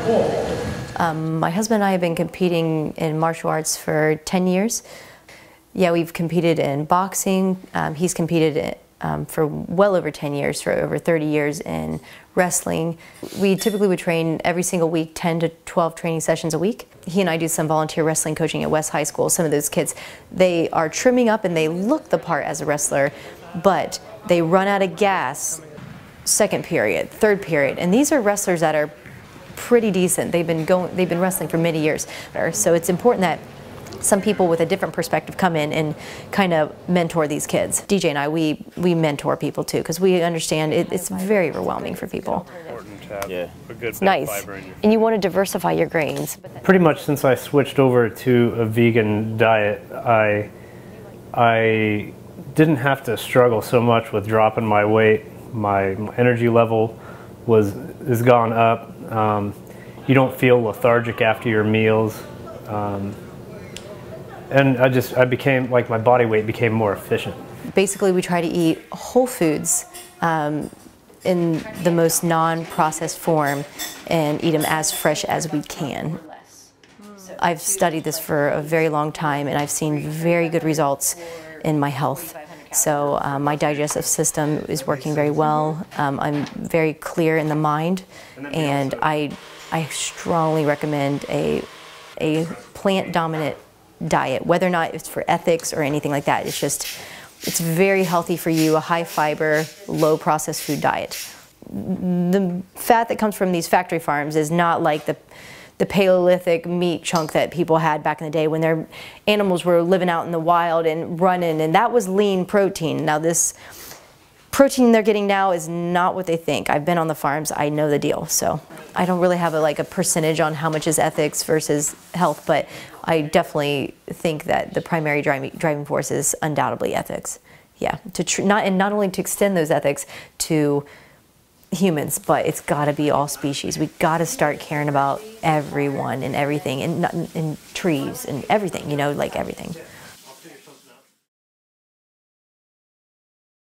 My husband and I have been competing in martial arts for 10 years. Yeah, we've competed in boxing. He's competed for well over 10 years, for over 30 years in wrestling. We typically would train every single week, 10 to 12 training sessions a week. He and I do some volunteer wrestling coaching at West High School. Some of those kids, they are trimming up and they look the part as a wrestler, but they run out of gas second period, third period. And these are wrestlers that are pretty decent. They've been wrestling for many years. So it's important that some people with a different perspective come in and kind of mentor these kids. DJ and I, we mentor people too, because we understand it's very overwhelming for people. Yeah, it's nice. And you want to diversify your grains. Pretty much since I switched over to a vegan diet, I didn't have to struggle so much with dropping my weight. My energy level has gone up. You don't feel lethargic after your meals. And I became, like, my body weight became more efficient. Basically, we try to eat whole foods in the most non-processed form and eat them as fresh as we can. I've studied this for a very long time and I've seen very good results in my health. So my digestive system is working very well. I'm very clear in the mind, and I strongly recommend a plant-dominant diet, whether or not it's for ethics or anything like that. It's very healthy for you, a high fiber, low processed food diet. The fat that comes from these factory farms is not like the Paleolithic meat chunk that people had back in the day when their animals were living out in the wild and running, and that was lean protein. Now this protein they're getting now is not what they think. I've been on the farms, I know the deal. So I don't really have a percentage on how much is ethics versus health, but I definitely think that the primary driving force is undoubtedly ethics. Yeah, not only to extend those ethics to humans, but it's got to be all species. We got to start caring about everyone and everything, and trees and everything, you know, like everything.